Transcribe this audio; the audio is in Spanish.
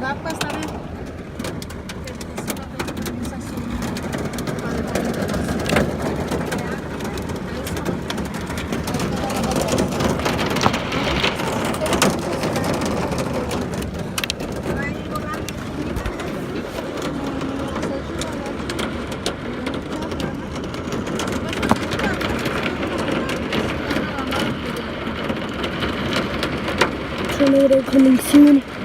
Va, pues está bien. Que necesito pedir autorización para dejar el pedazo. Trae volante. Tornado coming soon.